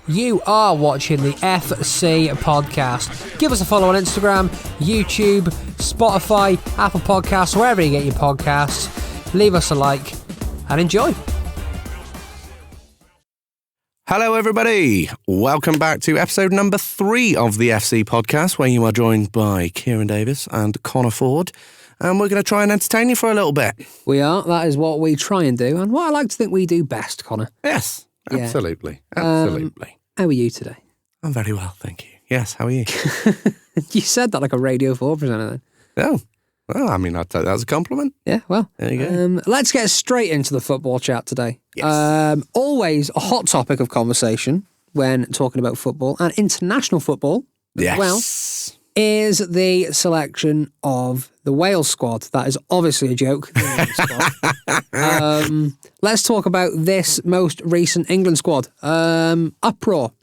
You are watching the FC podcast. Give us a follow on Instagram, YouTube, Spotify, Apple Podcasts, wherever you get your podcasts. Leave us a like and enjoy. Hello, everybody. Welcome back to episode number 3 of the FC podcast, where you are joined by Kieran Davis and Connor Ford. And we're going to try and entertain you for a little bit. We are. That is what we try and do, and what I like to think we do best, Connor. Yes, Yeah. absolutely. Absolutely. How are you today? I'm very well, thank you. Yes, how are you? You said that like a Radio 4 presenter then. Oh, well, I mean, I'd take that as a compliment. Yeah, well. There you go. Let's get straight into the football chat today. Yes. Always a hot topic of conversation when talking about football and international football as well is the selection of the Wales squad. That is obviously a joke. The Wales squad. Let's talk about this most recent England squad. Uproar.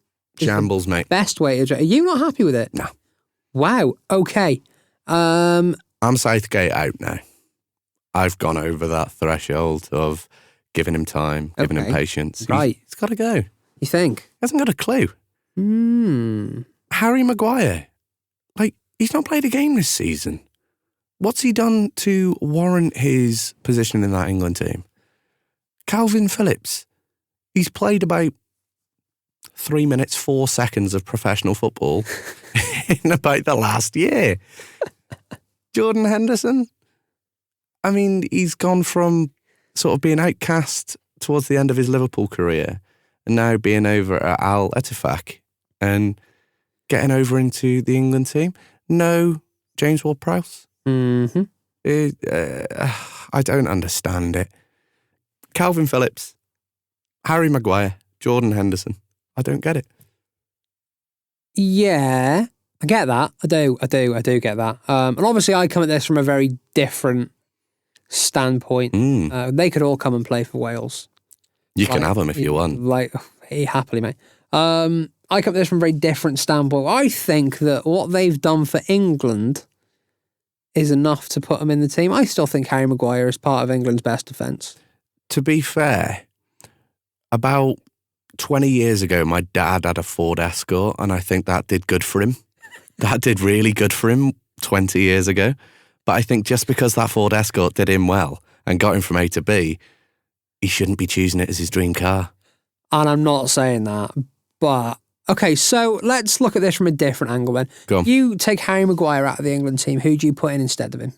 Shambles, mate. Best way to... Are you not happy with it? No. Wow. Okay. I'm Southgate out now. I've gone over that threshold of giving him time, giving him patience. Right. He's got to go. You think? He hasn't got a clue. Harry Maguire. Like, he's not played a game this season. What's he done to warrant his position in that England team? Calvin Phillips. He's played about 3 minutes, 4 seconds of professional football in about the last year. Jordan Henderson. I mean, he's gone from sort of being outcast towards the end of his Liverpool career and now being over at Al Ettifaq and getting over into the England team. No James Ward-Prowse. Mm-hmm. I don't understand it. Calvin Phillips, Harry Maguire, Jordan Henderson. I don't get it. Yeah, I get that. I do get that. And obviously I come at this from a very different standpoint. They could all come and play for Wales. You can have them if you want. Like, happily, mate. I come at this from a very different standpoint. I think that what they've done for England is enough to put them in the team. I still think Harry Maguire is part of England's best defence. To be fair, about 20 years ago, my dad had a Ford Escort, and I think that did good for him. That did really good for him 20 years ago. But I think just because that Ford Escort did him well and got him from A to B, he shouldn't be choosing it as his dream car. And I'm not saying that, but... Okay, so let's look at this from a different angle then. Go on. You take Harry Maguire out of the England team, who do you put in instead of him?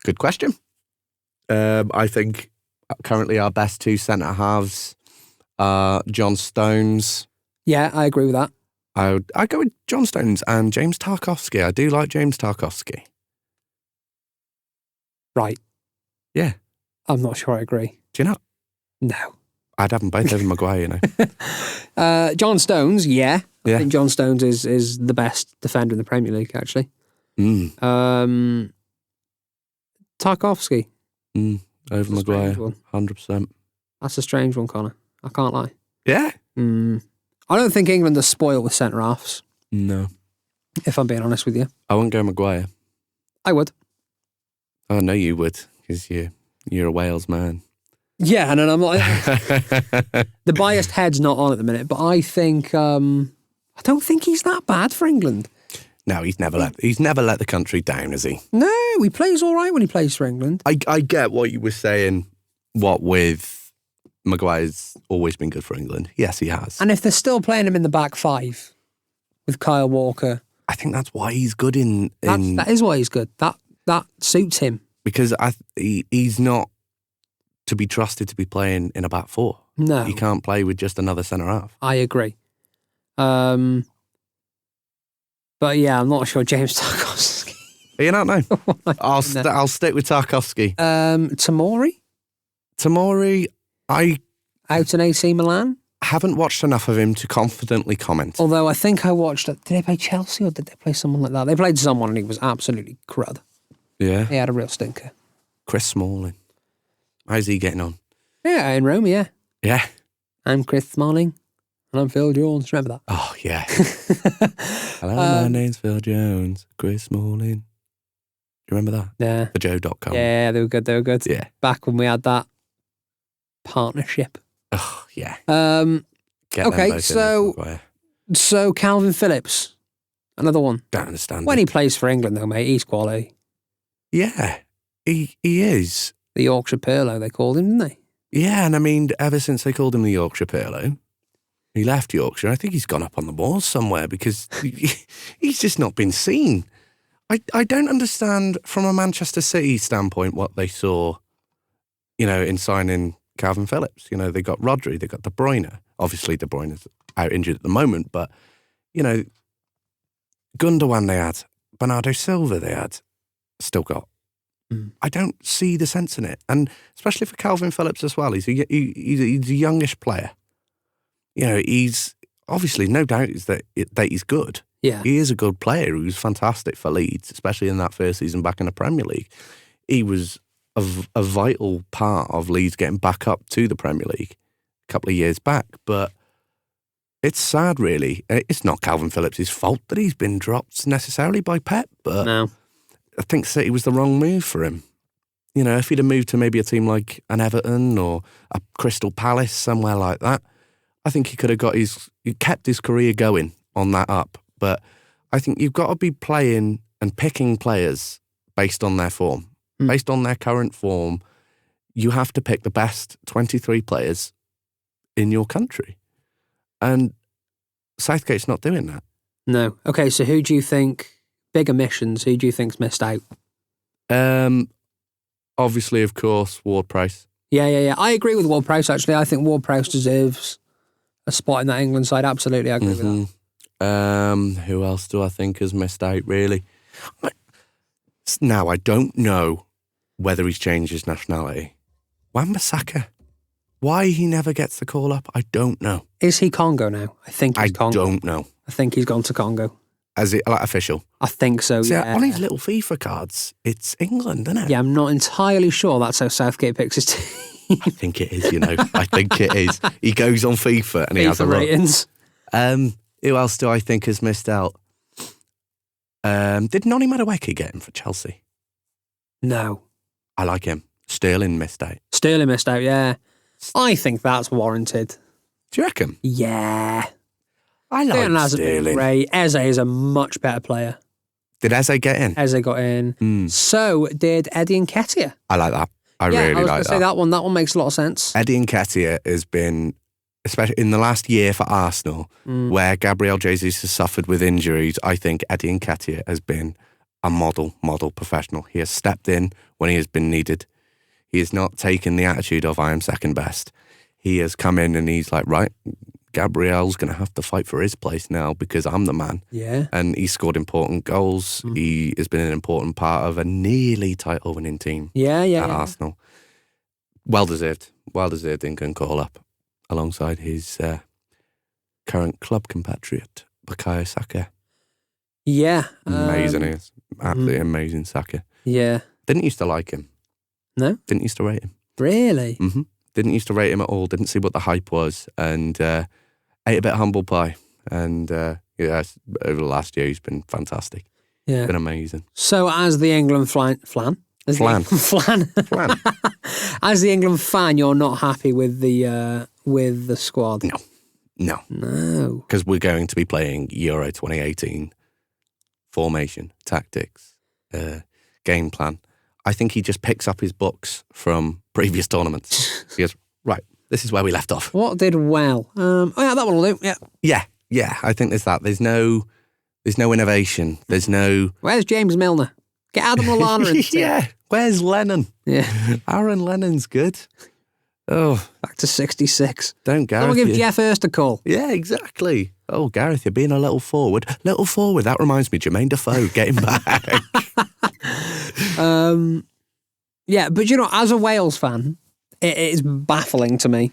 Good question. I think currently our best 2 centre-halves are John Stones. Yeah, I agree with that. I go with John Stones and James Tarkowski. I do like James Tarkowski. Right. Yeah. I'm not sure I agree. Do you not? No. I'd have them both over Maguire, you know. John Stones, yeah. I think John Stones is the best defender in the Premier League, actually. Tarkowski. Over Maguire, 100%. That's a strange one, Connor. I can't lie. Yeah? I don't think England are spoiled with centre-halves. No. If I'm being honest with you. I wouldn't go Maguire. I would. Oh, no, you would, because you're a Wales man. Yeah, and I'm not... The biased head's not on at the minute, but I think... I don't think he's that bad for England. No, he's never let the country down, has he? No, he plays all right when he plays for England. I get what you were saying, what with Maguire's always been good for England. Yes, he has. And if they're still playing him in the back 5 with Kyle Walker... I think that's why he's good in... That is why he's good. That suits him. Because he's not to be trusted to be playing in a back 4. No. He can't play with just another centre-half. I agree. But yeah, I'm not sure James Tarkowski. You don't know? I'll stick with Tarkowski. Tomori, out in AC Milan? Haven't watched enough of him to confidently comment. Although I think I watched... Did they play Chelsea or did they play someone like that? They played someone and he was absolutely crud. Yeah. He had a real stinker. Chris Smalling. How's he getting on? Yeah, in Rome, yeah. Yeah. I'm Chris Smalling and I'm Phil Jones. Remember that? Oh, yeah. Hello, my name's Phil Jones. Chris Smalling. Do you remember that? Yeah. TheJoe.com. Yeah, they were good. Yeah. Back when we had that partnership. Oh, yeah. Get them Okay, both in so- as Maguire. So Calvin Phillips, another one. Don't understand When it. he plays for England, though, mate, he's quality. Yeah, he is. The Yorkshire Pirlo, they called him, didn't they? Yeah, and I mean, ever since they called him the Yorkshire Pirlo, he left Yorkshire. I think he's gone up on the moors somewhere because he's just not been seen. I don't understand from a Manchester City standpoint what they saw, in signing Calvin Phillips. They got Rodri, they got De Bruyne. Obviously, De Bruyne's out injured at the moment, but, Gundogan they had, Bernardo Silva they had, still got. I don't see the sense in it. And especially for Calvin Phillips as well. He's a youngish player. He's obviously no doubt is that he's good. Yeah. He is a good player. He was fantastic for Leeds, especially in that first season back in the Premier League. He was a vital part of Leeds getting back up to the Premier League a couple of years back. But it's sad, really. It's not Calvin Phillips' fault that he's been dropped necessarily by Pep, but No. I think City was the wrong move for him. If he'd have moved to maybe a team like an Everton or a Crystal Palace, somewhere like that, I think he could have he kept his career going on that up. But I think you've got to be playing and picking players based on their form. Based on their current form, you have to pick the best 23 players in your country. And Southgate's not doing that. No. Okay, so who do you think, big omissions, who do you think's missed out? Obviously, of course, Ward-Prowse. Yeah. I agree with Ward-Prowse, actually. I think Ward-Prowse deserves a spot in that England side. Absolutely, I agree with that. Who else do I think has missed out, really? Now, I don't know whether he's changed his nationality. Wan-Bissaka. Why he never gets the call up, I don't know. Is he Congo now? I think he's Congo. I don't know. I think he's gone to Congo. As it official? I think so, See, yeah. on his little FIFA cards, it's England, isn't it? Yeah, I'm not entirely sure that's how Southgate picks his team. I think it is, I think it is. He goes on FIFA and he has a look. ratings. Who else do I think has missed out? Did Noni Madueke get him for Chelsea? No. I like him. Sterling missed out. Sterling missed out, yeah. I think that's warranted. Do you reckon? Yeah. I like Sterling. Ray. Eze is a much better player. Did Eze get in? Eze got in. So did Eddie Nketiah. I like that. I really I was like going to say that one. That one makes a lot of sense. Eddie Nketiah has been, especially in the last year for Arsenal, where Gabriel Jesus has suffered with injuries. I think Eddie Nketiah has been a model professional. He has stepped in when he has been needed. He has not taken the attitude of I am second best. He has come in and he's like, right, Gabriel's going to have to fight for his place now because I'm the man. Yeah. And he scored important goals. He has been an important part of a nearly title-winning team at Arsenal. Well-deserved England call-up alongside his current club compatriot, Bukayo Saka. Yeah. Amazing, he is. Absolutely amazing Saka. Yeah. Didn't used to like him. No? Didn't used to rate him. Really? Mm-hmm. Didn't used to rate him at all. Didn't see what the hype was. And ate a bit of humble pie. And over the last year, he's been fantastic. Yeah. Been amazing. So as the England Flan. As the England fan, you're not happy with the squad? No. Because we're going to be playing Euro 2018 formation, tactics, game plan. I think he just picks up his books from previous tournaments. He goes, right, this is where we left off. What did well? That one will do. Yeah. Yeah. I think there's that. There's no innovation. There's no. Where's James Milner? Get Adam Lallana in. Yeah. Where's Lennon? Yeah. Aaron Lennon's good. Oh, back to 66. Don't Gareth. Someone give Jeff Hurst a call. Yeah, exactly. Oh, Gareth, you're being a little forward. That reminds me, Jermaine Defoe, get him back. Yeah, but as a Wales fan, it is baffling to me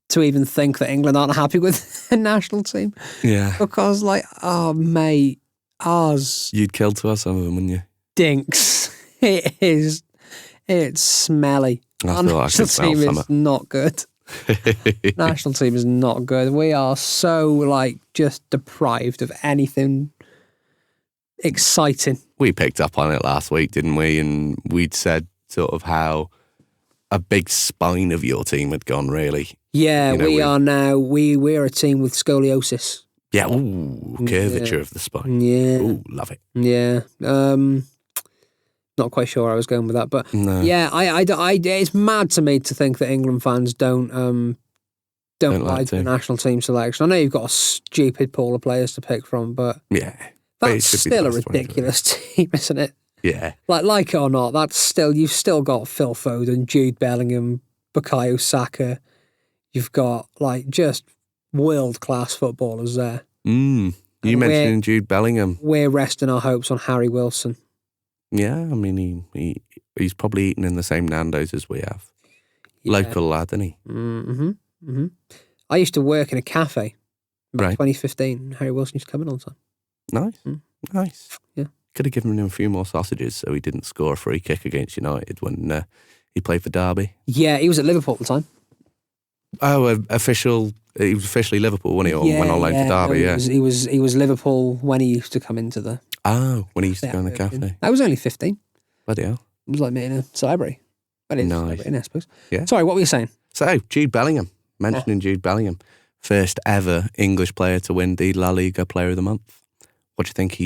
to even think that England aren't happy with the national team. Yeah. Because, mate, ours... You'd kill to have some of them, wouldn't you? Dinks. It's smelly. Our national team is not good. National team is not good. We are so, just deprived of anything exciting. We picked up on it last week, didn't we? And we'd said sort of how a big spine of your team had gone, really. Yeah, we are now. We're a team with scoliosis. Yeah, curvature of the spine. Yeah. Ooh, love it. Yeah. Not quite sure where I was going with that, but no. Yeah, I, it's mad to me to think that England fans don't like the national team selection. I know you've got a stupid pool of players to pick from, but yeah, that's still a ridiculous team, isn't it? Yeah. Like it or not, you've still got Phil Foden, Jude Bellingham, Bukayo Saka. You've got just world-class footballers there. You mentioned Jude Bellingham. We're resting our hopes on Harry Wilson. Yeah, I mean, he's probably eaten in the same Nando's as we have. Yeah. Local lad, isn't he? I used to work in a cafe back 2015. Harry Wilson used to come in all the time. Nice. Nice. Yeah. Could have given him a few more sausages so he didn't score a free kick against United when he played for Derby. Yeah, he was at Liverpool at the time. Oh, he was officially Liverpool, wasn't he? Or went on loan to Derby, He was Liverpool when he used to come into the... Oh, when he used to go in the cafe. I was only 15. Bloody hell. It was like meeting a celebrity. Well, it's nice. I suppose. Yeah. Sorry, what were you saying? So, Jude Bellingham. Mentioning Jude Bellingham. First ever English player to win the La Liga Player of the Month. What do you think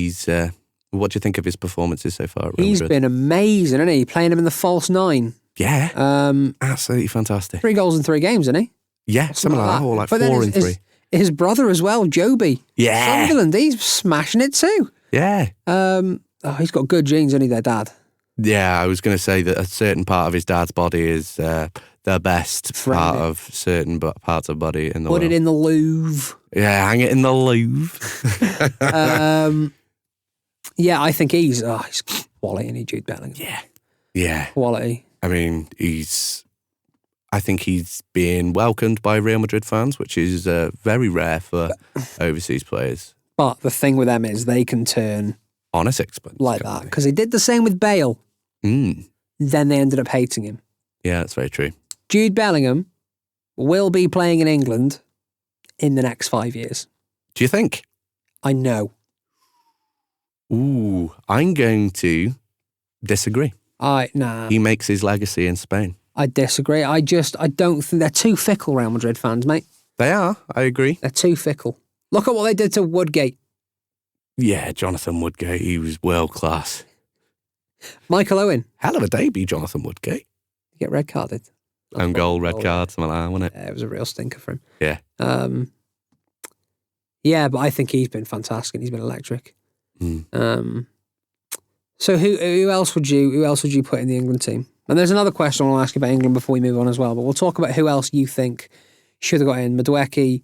what do you think of his performances so far at Real Madrid? He's been amazing, hasn't he? Playing him in the false nine. Yeah. Absolutely fantastic. 3 goals in 3 games, isn't he? Yeah, something like that. Or like 4 in 3. His brother as well, Joby. Yeah. Sunderland, he's smashing it too. Yeah. He's got good genes, hasn't he, their dad? Yeah, I was going to say that a certain part of his dad's body is the best part of certain parts of body in the world. Put it in the Louvre. Yeah, hang it in the Louvre. Yeah, I think he's quality, isn't he, Jude Bellingham? Yeah. Quality. I mean, I think he's being welcomed by Real Madrid fans, which is very rare for overseas players. But the thing with them is they can turn on a sixpence like that, because they did the same with Bale. Then they ended up hating him. Yeah, that's very true. Jude Bellingham will be playing in England in the next 5 years. Do you think? I know. Ooh, I'm going to disagree. Nah. He makes his legacy in Spain. I disagree. I don't think they're too fickle, Real Madrid fans, mate. They are, I agree. They're too fickle. Look at what they did to Woodgate. Yeah, Jonathan Woodgate, he was world class. Michael Owen. Hell of a debut, Jonathan Woodgate. Get red carded. Own goal, red card, something like that, wasn't it? Yeah, it was a real stinker for him. Yeah. Yeah, but I think he's been fantastic. He's been electric. So who else would you put in the England team? And there's another question I want to ask you about England before we move on as well. But we'll talk about who else you think should have got in. Madueke,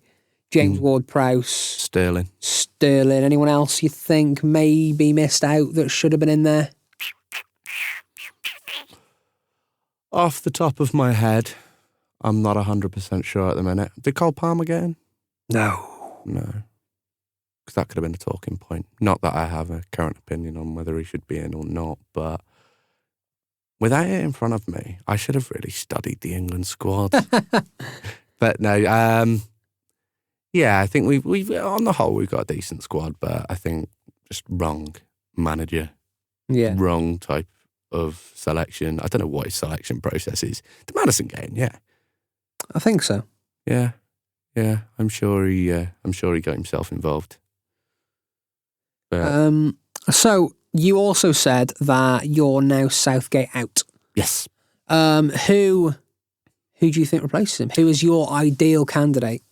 James Ward-Prowse, Sterling. Anyone else you think maybe missed out that should have been in there? Off the top of my head, I'm not 100% sure at the minute. Did Cole Palmer get in? No. Because that could have been a talking point. Not that I have a current opinion on whether he should be in or not, but without it in front of me, I should have really studied the England squad. But no, yeah, I think we've on the whole we've got a decent squad, but I think just wrong manager, wrong type of selection. I don't know what his selection process is. The Madison game, yeah, I think so. Yeah, I'm sure he got himself involved. But, so you also said that you're now Southgate out. Yes. Who do you think replaces him? Who is your ideal candidate?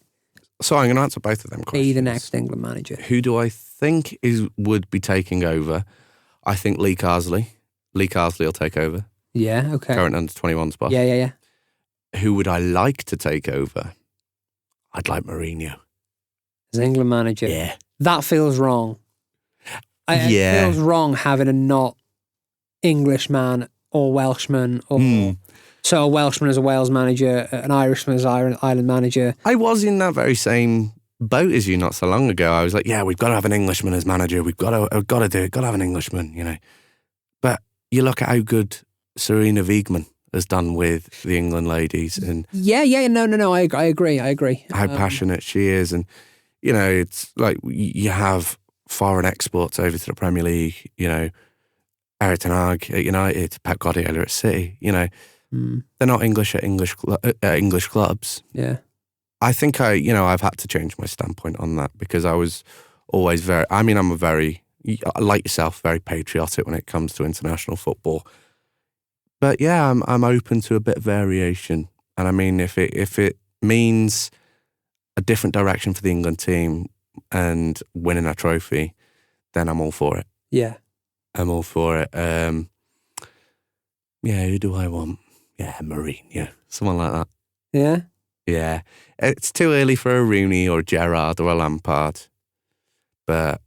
So I'm going to answer both of them questions. Be the next England manager. Who do I think would be taking over? I think Lee Carsley. Lee Carsley will take over. Yeah, okay. Current under-21 spot. Yeah. Who would I like to take over? I'd like Mourinho. As England manager? Yeah. That feels wrong. It feels wrong having a not Englishman or Welshman or... So a Welshman as a Wales manager, an Irishman as an Ireland manager. I was in that very same boat as you not so long ago. I was like, yeah, we've got to have an Englishman as manager. We've got to do it. Got to have an Englishman, you know. But you look at how good Sarina Wiegman has done with the England ladies, and no, I agree. How passionate she is, and you know, it's like you have foreign exports over to the Premier League. You know, Erik ten Hag at United, Pep Guardiola at City. You know. They're not English at English clubs. Yeah. I think I've had to change my standpoint on that because I was always I'm a very, like yourself, very patriotic when it comes to international football. But yeah, I'm open to a bit of variation. And I mean, if it means a different direction for the England team and winning a trophy, then I'm all for it. Yeah. I'm all for it. Who do I want? Yeah, Mourinho. Someone like that. Yeah? Yeah. It's too early for a Rooney or a Gerrard or a Lampard. But,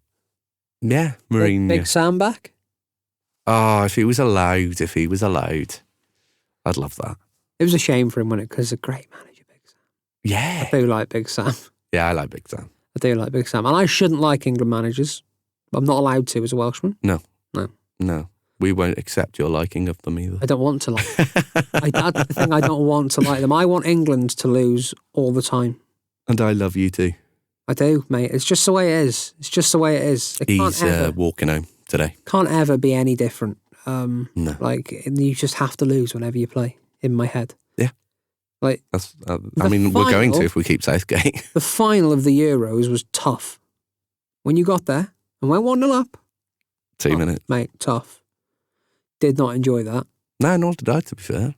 yeah, Mourinho. Big Sam back? Oh, if he was allowed, I'd love that. It was a shame for him, wasn't it? Because he's a great manager, Big Sam. Yeah. I do like Big Sam. Yeah, I like Big Sam. I do like Big Sam. And I shouldn't like England managers. But I'm not allowed to as a Welshman. No. No. We won't accept your liking of them either. I don't want to like them. That's the thing, I don't want to like them. I want England to lose all the time. And I love you too. I do, mate. It's just the way it is. It's just the way it is. He's walking home today. Can't ever be any different. No. Like, you just have to lose whenever you play, in my head. Yeah. Like, that's. We're going to if we keep Southgate. The final of the Euros was tough. When you got there and went 1-0 up. 2 minutes. Mate, tough. Did not enjoy that. No, nor did I, to be fair.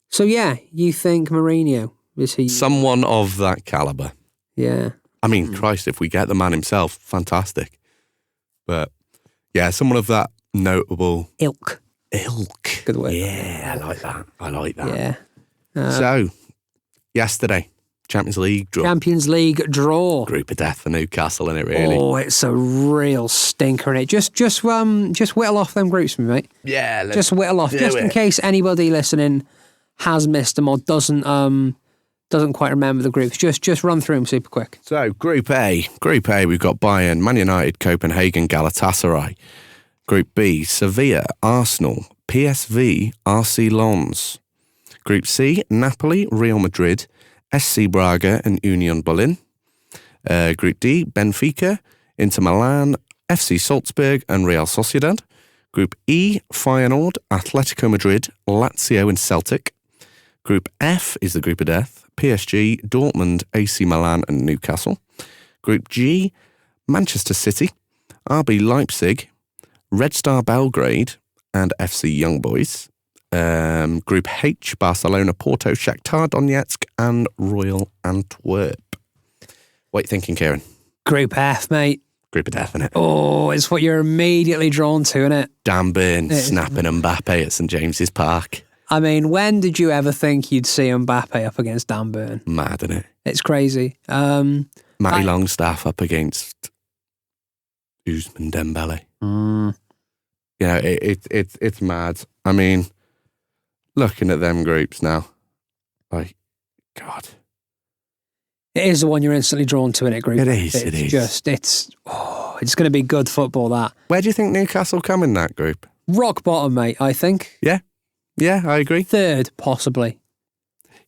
So yeah, you think Mourinho is he? Someone of that calibre. Yeah. I mean, Christ, if we get the man himself, fantastic. But yeah, someone of that notable ilk. Good word. Yeah, I like that. Yeah. So, yesterday, Champions League draw. Group of death for Newcastle, innit, really? Oh, it's a real stinker, innit? Just whittle off them groups for me, mate. Yeah, just whittle off, just in case anybody listening has missed them or doesn't quite remember the groups. Just run through them super quick. So, Group A, we've got Bayern, Man United, Copenhagen, Galatasaray. Group B, Sevilla, Arsenal, PSV, RC Lens. Group C, Napoli, Real Madrid, SC Braga and Union Berlin. Group D, Benfica, Inter Milan, FC Salzburg and Real Sociedad. Group E, Feyenoord, Atletico Madrid, Lazio and Celtic. Group F is the group of death, PSG, Dortmund, AC Milan and Newcastle. Group G, Manchester City, RB Leipzig, Red Star Belgrade and FC Young Boys. Group H, Barcelona, Porto, Shakhtar Donetsk and Royal Antwerp. What are you thinking, Kieran? Group F, mate. Group of death, innit? Oh, it's what you're immediately drawn to, innit? Dan Burn snapping Mbappe at St James's Park. I mean, when did you ever think you'd see Mbappe up against Dan Burn? Mad, innit? It's crazy. Matty Longstaff up against Ousmane Dembele. You know, it's mad. I mean, looking at them groups now, like, God. It is the one you're instantly drawn to in it, group. It is. It's going to be good football, that. Where do you think Newcastle come in that group? Rock bottom, mate, I think. Yeah, I agree. Third, possibly.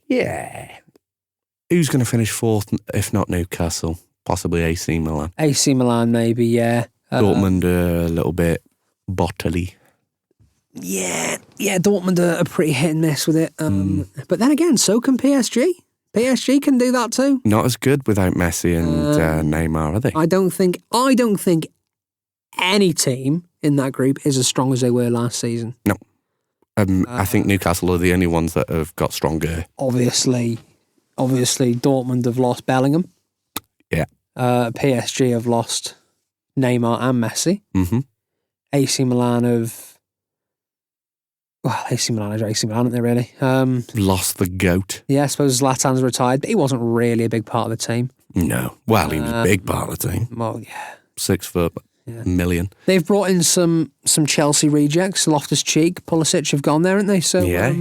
Yeah. Who's going to finish fourth, if not Newcastle? Possibly AC Milan. AC Milan, maybe, yeah. Dortmund a little bit bottly. Yeah, Dortmund are pretty hit and miss with it. But then again, so can PSG. PSG can do that too. Not as good without Messi and Neymar, are they? I don't think any team in that group is as strong as they were last season. No. I think Newcastle are the only ones that have got stronger. Obviously, Dortmund have lost Bellingham. Yeah. PSG have lost Neymar and Messi. Mm-hmm. AC Milan have... Well, AC Milan is AC Milan, aren't they, really? Lost the GOAT. Yeah, I suppose Zlatan's retired, but he wasn't really a big part of the team. No. Well, he was a big part of the team. Well, yeah. 6 foot, million. They've brought in some Chelsea rejects. Loftus-Cheek, Pulisic have gone there, haven't they? So yeah.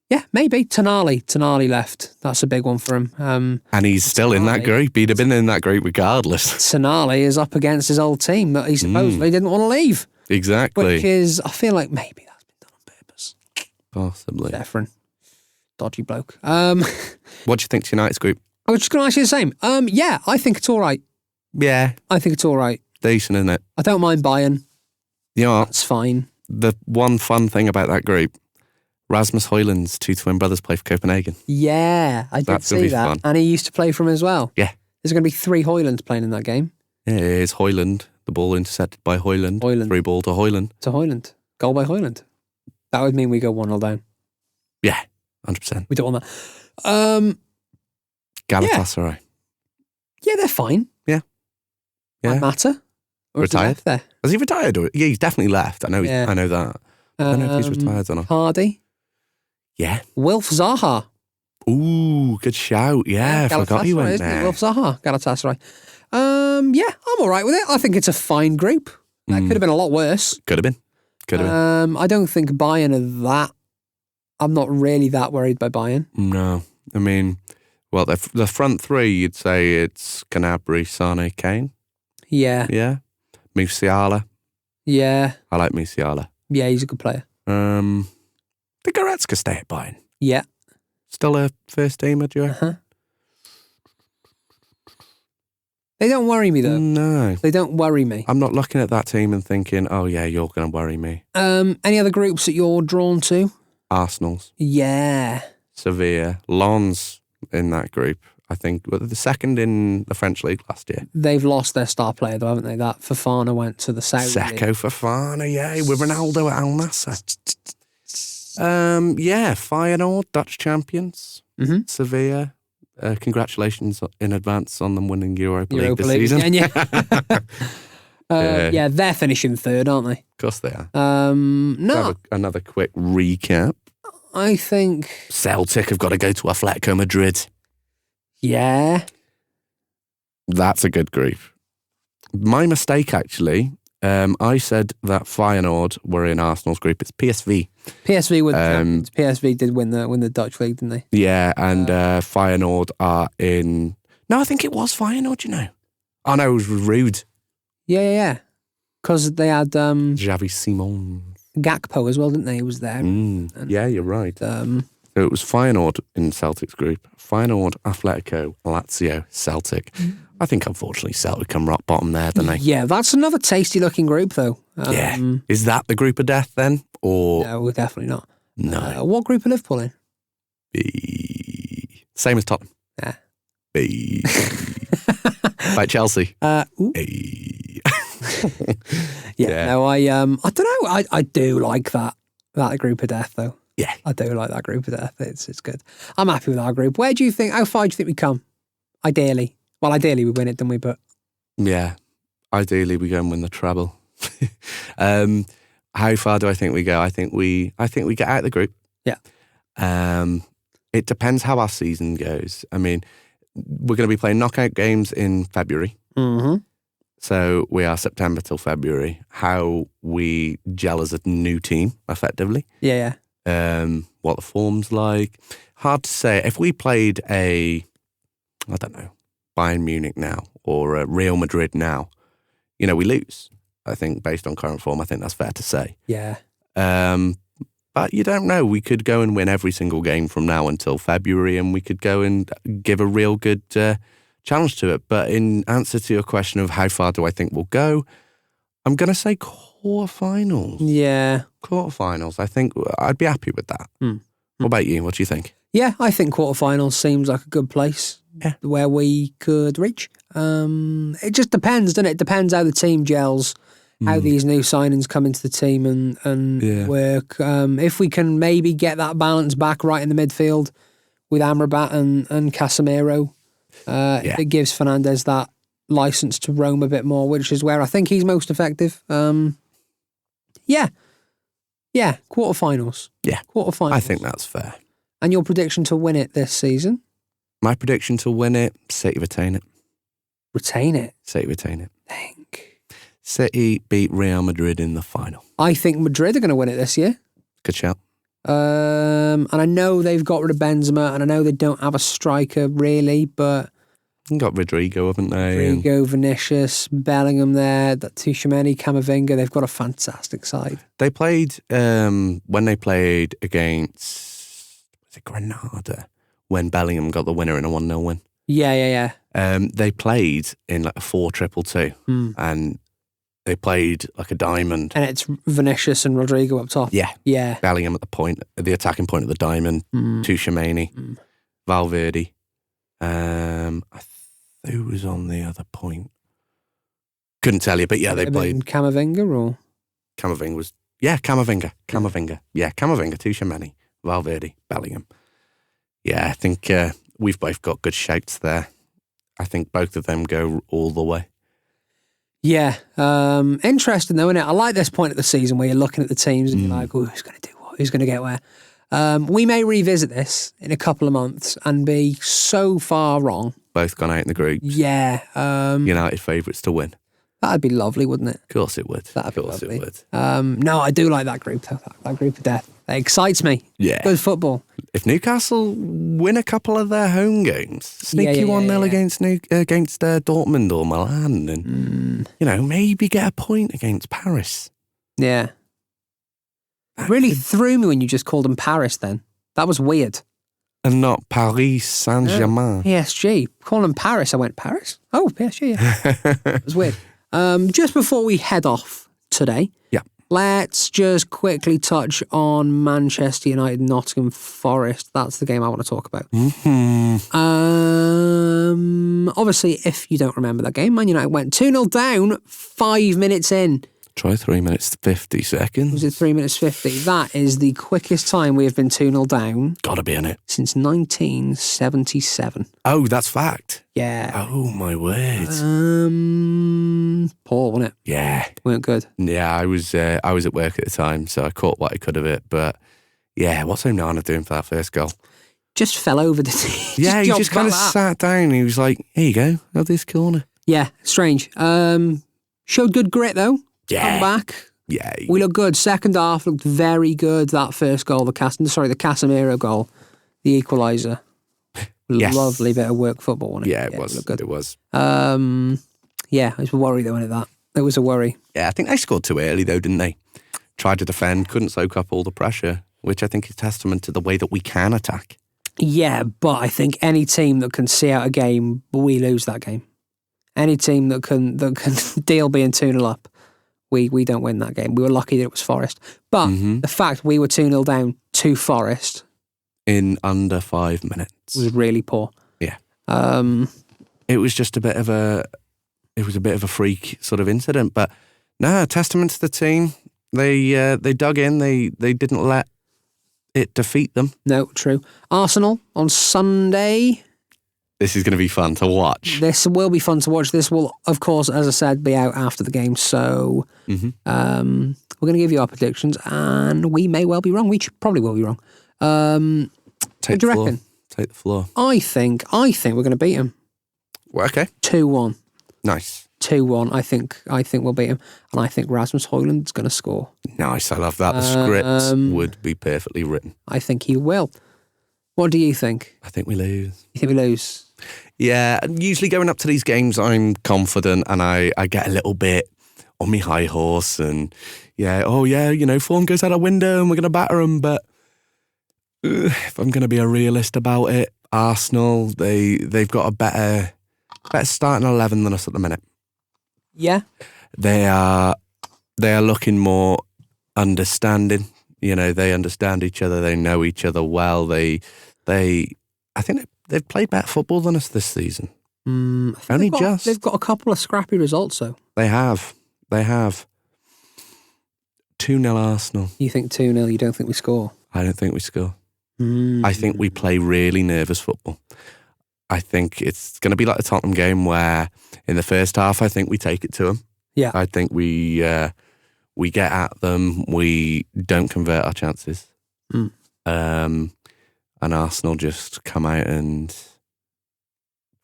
Yeah, maybe. Tonali left. That's a big one for him. And he's still in that group. He'd have been in that group regardless. Tonali is up against his old team that he supposedly didn't want to leave. Exactly. Which is, I feel like maybe that's been done on purpose. Possibly. Efren. Dodgy bloke. What do you think to United's group? I was just going to ask you the same. Yeah, I think it's all right. Yeah. I think it's all right. Decent, isn't it? I don't mind Bayern. Yeah. That's fine. the one fun thing about that group, Rasmus Højlund's two twin brothers play for Copenhagen. Yeah, I did see that. Fun. And he used to play for him as well. Yeah. There's going to be 3 Højlunds playing in that game. Yeah, it is Højlund. The ball intercepted by Højlund. 3 ball to Højlund. To Højlund. Goal by Højlund. That would mean we go 1-0 down. Yeah, 100%. We don't want that. Galatasaray. Yeah, they're fine. Yeah. Might matter. Or retired? There? Has he retired? Yeah, he's definitely left. I know. I know that. I don't know if he's retired or not. Hardy. Yeah. Wilf Zaha. Ooh, good shout. Yeah, I forgot he went there. Wilf Zaha, Galatasaray. Yeah, I'm all right with it. I think it's a fine group. That could have been a lot worse. Could have been. I don't think Bayern are that. I'm not really that worried by Bayern. No. I mean, well, the front 3, you'd say it's Gnabry, Sane, Kane. Yeah. Yeah. Musiala. Yeah. I like Musiala. Yeah, he's a good player. Did Goretzka stay at Bayern? Yeah. Still a first teamer, do you reckon? They don't worry me, though. No. They don't worry me. I'm not looking at that team and thinking, oh, yeah, you're going to worry me. Any other groups that you're drawn to? Arsenal's. Yeah. Sevilla. Lens in that group. I think the second in the French league last year. They've lost their star player, though, haven't they? That Fofana went to the Saudi Seko Fofana, yeah, with Ronaldo at Al Nassr. Yeah, Feyenoord, Dutch champions. Mm-hmm. Sevilla. Congratulations in advance on them winning Europa League this season. Yeah, they're finishing 3rd, aren't they? Of course they are. No. Another quick recap. I think Celtic have got to go to Atletico Madrid. Yeah. That's a good group. My mistake, actually. I said that Feyenoord were in Arsenal's group. It's PSV. PSV were the champions. PSV did win the Dutch league, didn't they? Yeah, and Feyenoord are in... No, I think it was Feyenoord, you know. Oh, no, it was Rude. Yeah. Because they had... Xavi Simons. Gakpo as well, didn't they? He was there. Yeah, you're right. So it was Feyenoord in Celtic's group. Feyenoord, Atletico, Lazio, Celtic. I think, unfortunately, Celtic come rock bottom there, don't they? Yeah, that's another tasty-looking group, though. Yeah. Is that the group of death, then? Or no, we're definitely not. No. What group are Liverpool in? B. Same as Tottenham. Yeah. B. Like Chelsea. B. No, I don't know. I do like that group of death, though. Yeah. I do like that group of death. It's good. I'm happy with our group. How far do you think we come? Ideally. Well, ideally we win it, don't we? But yeah, ideally we go and win the treble. How far do I think we go? I think we get out of the group. Yeah. It depends how our season goes. I mean, we're going to be playing knockout games in February. Mm-hmm. So we are September till February. How we gel as a new team, effectively. Yeah. What the form's like. Hard to say. If we played I don't know, Bayern Munich now or Real Madrid now, we lose. I think based on current form, I think that's fair to say. Yeah. But you don't know. We could go and win every single game from now until February, and we could go and give a real good challenge to it. But in answer to your question of how far do I think we'll go, I'm going to say quarterfinals. Yeah. Quarterfinals. I think I'd be happy with that. What about you? What do you think? Yeah, I think quarterfinals seems like a good place where we could reach. It just depends, doesn't it? It depends how the team gels, how these new signings come into the team and work. If we can maybe get that balance back right in the midfield with Amrabat and Casemiro, it gives Fernandes that license to roam a bit more, which is where I think he's most effective. Yeah, quarterfinals. Yeah, quarterfinals. I think that's fair. And your prediction to win it this season? My prediction to win it, City retain it. Retain it? City retain it. Think. City beat Real Madrid in the final. I think Madrid are going to win it this year. Good shout. And I know they've got rid of Benzema, and I know they don't have a striker really, but... They've got Rodrigo, haven't they? Rodrigo, Vinicius, Bellingham there, that Tchouaméni, Camavinga, they've got a fantastic side. They played, when they played against, was it Granada, when Bellingham got the winner in a 1-0 win. Yeah. They played in like a 4-2-2, and They played like a diamond. And it's Vinicius and Rodrigo up top. Yeah. Yeah. Bellingham at the attacking point of the diamond. Tchouaméni, Valverde. Who was on the other point? Couldn't tell you, but yeah, they played. Camavinga or? Camavinga. Yeah, Camavinga. Yeah, Camavinga, Tchouaméni, Valverde, Bellingham. Yeah, I think we've both got good shouts there. I think both of them go all the way. Yeah. Interesting though, isn't it? I like this point of the season where you're looking at the teams and you're like, oh, who's going to do what? Who's going to get where? We may revisit this in a couple of months and be so far wrong. Both gone out in the groups. Yeah. United favourites to win. That'd be lovely, wouldn't it? Of course it would. That'd be lovely. It would. No, I do like that group. That group of death. It excites me. Yeah. Good football. If Newcastle win a couple of their home games, sneaky 1-0 against Dortmund or Milan, and maybe get a point against Paris. Yeah. It really threw me when you just called them Paris then. That was weird. And not Paris Saint-Germain. PSG. Call them Paris. I went, Paris? Oh, PSG, yeah. It was weird. Just before we head off today, let's just quickly touch on Manchester United, Nottingham Forest. That's the game I want to talk about. Obviously, if you don't remember that game, Man United went 2-0 down 5 minutes in. Try 3 minutes 50 seconds. Was it 3 minutes 50? That is the quickest time we have been 2-0 down. Gotta be in it. Since 1977. Oh, that's fact. Yeah. Oh, my word. Poor, wasn't it? Yeah. Weren't good. Yeah, I was at work at the time, so I caught what I could of it. But yeah, what's Onana doing for that first goal? Just fell over the team. Yeah, he just kind of sat down and he was like, here you go, have this corner. Yeah, strange. Showed good grit though. Yeah. Come back. Yeah. We looked good. Second half looked very good. That first goal, the Casemiro goal, the equaliser. Yes. Lovely bit of work football, wasn't it? Yeah, it was. It was. Yeah, it was a worry though, wasn't it, that? It was a worry. Yeah, I think they scored too early though, didn't they? Tried to defend, couldn't soak up all the pressure, which I think is testament to the way that we can attack. Yeah, but I think any team that can see out a game, we lose that game. Any team that can deal being 2-0 up, we don't win that game. We were lucky that it was Forest. But the fact we were 2-0 down to Forest in under 5 minutes was really poor. Yeah. It was just a bit of a freak sort of incident, but no, testament to the team. They dug in. They didn't let it defeat them. No, true. Arsenal on Sunday. This is going to be fun to watch. This will be fun to watch. This will, of course, as I said, be out after the game. So we're going to give you our predictions, and we may well be wrong. We probably will be wrong. What do you reckon? Take the floor. I think we're going to beat them. Well, okay. 2-1. Nice. 2-1. I think we'll beat him, and I think Rasmus Højlund's going to score. Nice. I love that. The script would be perfectly written. I think he will. What do you think? I think we lose. You think we lose? Yeah. Usually going up to these games, I'm confident, and I get a little bit on my high horse, and form goes out a window, and we're going to batter them. But if I'm going to be a realist about it, Arsenal, they've got a better starting 11 than us at the minute. Yeah. They are looking more understanding. You know, they understand each other. They know each other well. I think they've played better football than us this season. They've got a couple of scrappy results though. They have. 2-0 Arsenal. You think 2-0? You don't think we score? I don't think we score. I think we play really nervous football. I think it's going to be like the Tottenham game where in the first half, I think we take it to them. Yeah. I think we get at them. We don't convert our chances. And Arsenal just come out and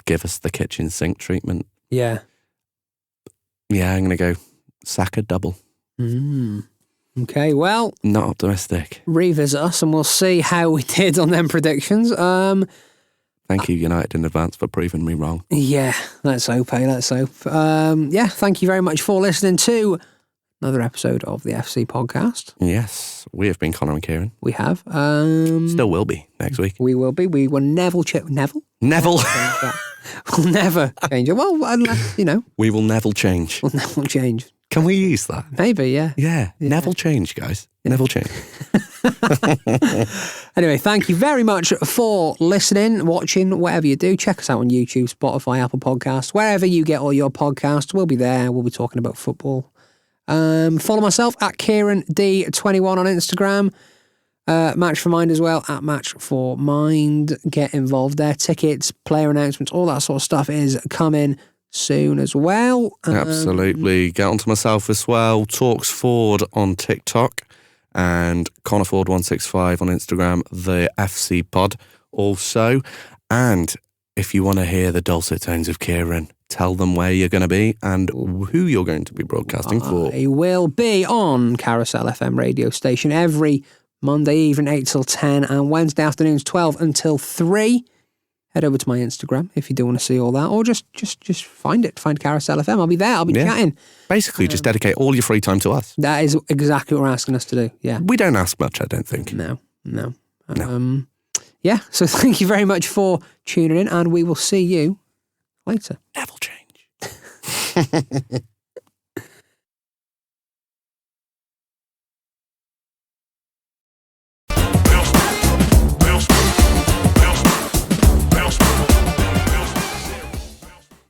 give us the kitchen sink treatment. Yeah. Yeah, I'm going to go Saka double. Okay, well... Not optimistic. Revisit us and we'll see how we did on them predictions. Thank you, United, in advance for proving me wrong. Yeah, let's hope, let's hope. Thank you very much for listening to another episode of the FC podcast. Yes, we have been Connor and Kieran. We have. Still will be next week. We will be. We will Neville. We'll never change it. Well, unless, We will Neville change. We'll Neville change. Can we use that? Maybe, yeah. Yeah. Neville change, guys. Neville change. Anyway, thank you very much for listening, watching, whatever you do. Check us out on YouTube, Spotify, Apple Podcasts, wherever you get all your podcasts. We'll be there. We'll be talking about football. Follow myself at KieranD21 on Instagram. Match for Mind as well, at Match for Mind. Get involved there. Tickets, player announcements, all that sort of stuff is coming soon as well. Absolutely. Get onto myself as well. Talks Ford on TikTok. And Connor Ford 165 on Instagram, the FC Pod also. And if you want to hear the dulcet tones of Kieran, tell them where you're going to be and who you're going to be broadcasting for. I will be on Carousel FM radio station every Monday evening 8 till 10 and Wednesday afternoons 12 until 3. Head over to my Instagram if you do want to see all that, or just find it. Find Carousel FM. I'll be there. I'll be chatting. Basically, just dedicate all your free time to us. That is exactly what we're asking us to do. Yeah. We don't ask much, I don't think. No. Yeah. So thank you very much for tuning in, and we will see you later. Neville change.